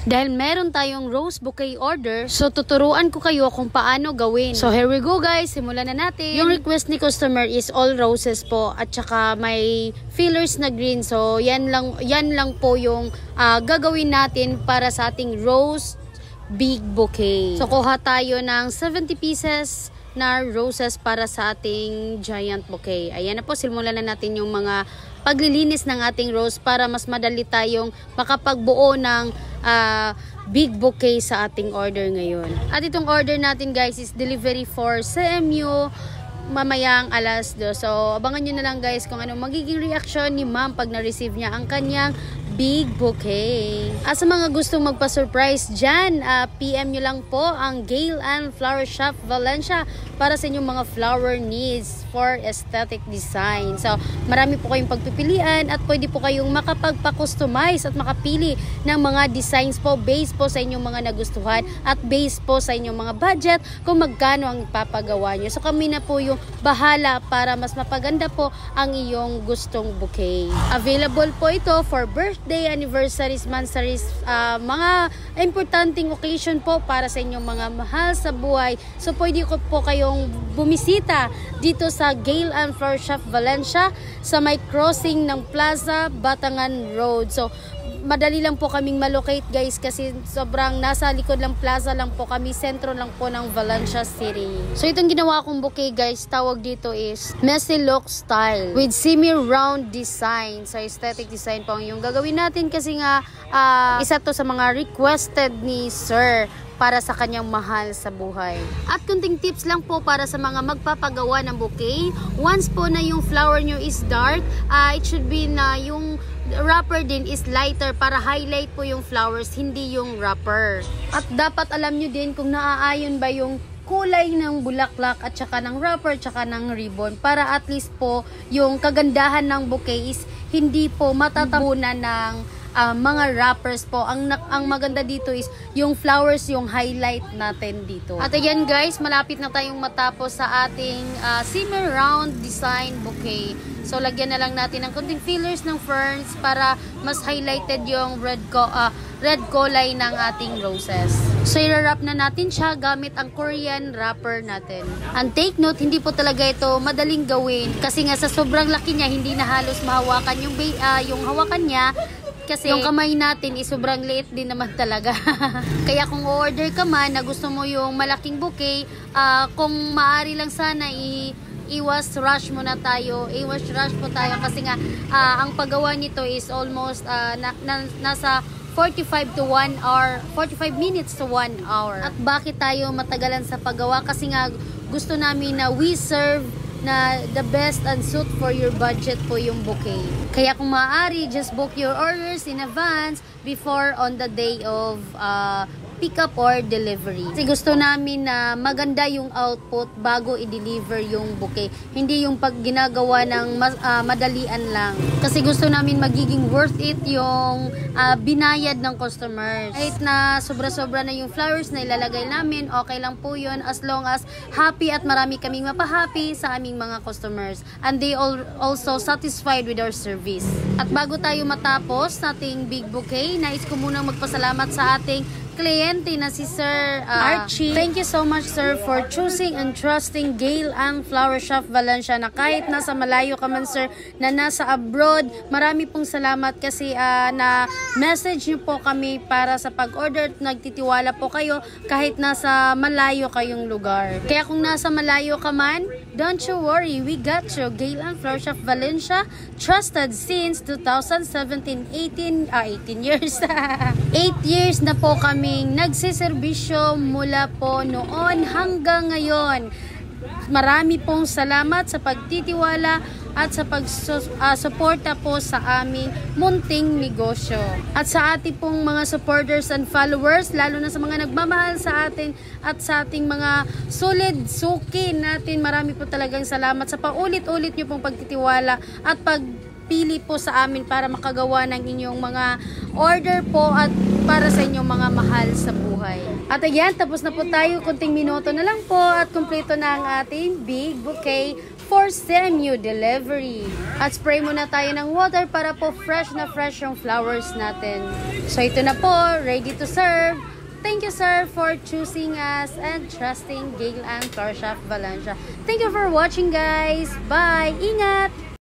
Dahil meron tayong rose bouquet order, so tuturuan ko kayo kung paano gawin. So here we go guys, simulan na natin. Yung request ni customer is all roses po at saka may fillers na green. So yan lang po yung gagawin natin para sa ating rose big bouquet. So kuha tayo ng 70 pieces na roses para sa ating giant bouquet. Ayan na po, simulan na natin yung mga paglilinis ng ating rose para mas madali tayong makapagbuo ng big bouquet sa ating order ngayon. At itong order natin guys is delivery for CMU mamayang alas 2. So abangan nyo na lang guys kung ano magiging reaction ni ma'am pag na-receive niya ang kanyang big bouquet. At sa mga gustong magpa-surprise dyan, PM nyo lang po ang Gail Ann Flower Shop Valencia para sa inyong mga flower needs for aesthetic design. So, marami po kayong pagpipilian at pwede po kayong makapagpa-customize at makapili ng mga designs po based po sa inyong mga nagustuhan at based po sa inyong mga budget kung magkano ang ipapagawa nyo. So, kami na po yung bahala para mas mapaganda po ang iyong gustong bouquet. Available po ito for birthday, anniversaries, monthsaries, mga importanteng occasion po para sa inyong mga mahal sa buhay. So, pwede ko po kayong bumisita dito sa Gail Ann Flower Shop Valencia sa may crossing ng Plaza Batangan Road. So, madali lang po kaming malocate guys kasi sobrang nasa likod lang plaza lang po kami, sentro lang po ng Valencia City. So itong ginawa kong bouquet guys, tawag dito is messy look style with semi-round design. So aesthetic design po yung gagawin natin kasi nga isa to sa mga requested ni Sir para sa kanyang mahal sa buhay. At kunting tips lang po para sa mga magpapagawa ng bouquet. Once po na yung flower nyo is dark, it should be na yung wrapper din is lighter para highlight po yung flowers, hindi yung wrapper. At dapat alam nyo din kung naaayon ba yung kulay ng bulaklak at saka ng wrapper at saka ng ribbon para at least po yung kagandahan ng bouquet is hindi po matatabunan ng mga wrappers po. Ang maganda dito is yung flowers yung highlight natin dito. At again guys, malapit na tayong matapos sa ating semi-round design bouquet. So lagyan na lang natin ng kunting fillers ng ferns para mas highlighted yung red kulay ng ating roses. So i-wrap na natin siya gamit ang Korean wrapper natin. And take note, hindi po talaga ito madaling gawin kasi nga sa sobrang laki niya hindi na halos mahawakan yung hawakan niya. Kasi yung kamay natin is sobrang liit din naman talaga. Kaya kung order ka man na gusto mo yung malaking bouquet, kung maaari lang sana iwas rush muna tayo. Iwas rush po tayo kasi nga ang paggawa nito is almost nasa 45 minutes to 1 hour. At bakit tayo matagalan sa paggawa? Kasi nga gusto namin na we serve na the best and suit for your budget po yung bouquet. Kaya kung maaari, just book your orders in advance before on the day of pick up or delivery. Kasi gusto namin na maganda yung output bago i-deliver yung bouquet. Hindi yung pag ginagawa ng madalian lang. Kasi gusto namin magiging worth it yung binayad ng customers. Kahit na sobra-sobra na yung flowers na ilalagay namin, okay lang po yun as long as happy at marami kaming mapahappy sa aming mga customers. And they also satisfied with our service. At bago tayo matapos sa ating big bouquet, nais ko munang magpasalamat sa ating kliyente na si Sir Archie. Thank you so much sir for choosing and trusting Gail Ann Flower Shop Valencia na kahit nasa malayo ka man sir, na nasa abroad, marami pong salamat kasi na message niyo po kami para sa pag-order at nagtitiwala po kayo kahit nasa malayo kayong lugar. Kaya kung nasa malayo ka man, don't you worry, we got you. Gail Ann Flower Shop Valencia, trusted since 2017, 18 years. 8 years na po kami nagsiservisyo mula po noon hanggang ngayon. Marami pong salamat sa pagtitiwala at sa pagsuporta po sa aming munting negosyo. At sa ating pong mga supporters and followers, lalo na sa mga nagmamahal sa atin at sa ating mga solid suki natin, marami po talagang salamat sa paulit-ulit nyo pong pagtitiwala at pagpili po sa amin para makagawa ng inyong mga order po at para sa inyong mga mahal sa buhay. At ayan, tapos na po tayo. Kunting minuto na lang po at kumpleto na ang ating big bouquet for CMU delivery. At spray muna tayo ng water para po fresh na fresh yung flowers natin. So ito na po, ready to serve. Thank you, sir, for choosing us and trusting Gail and Flower Shop Valencia. Thank you for watching, guys. Bye! Ingat!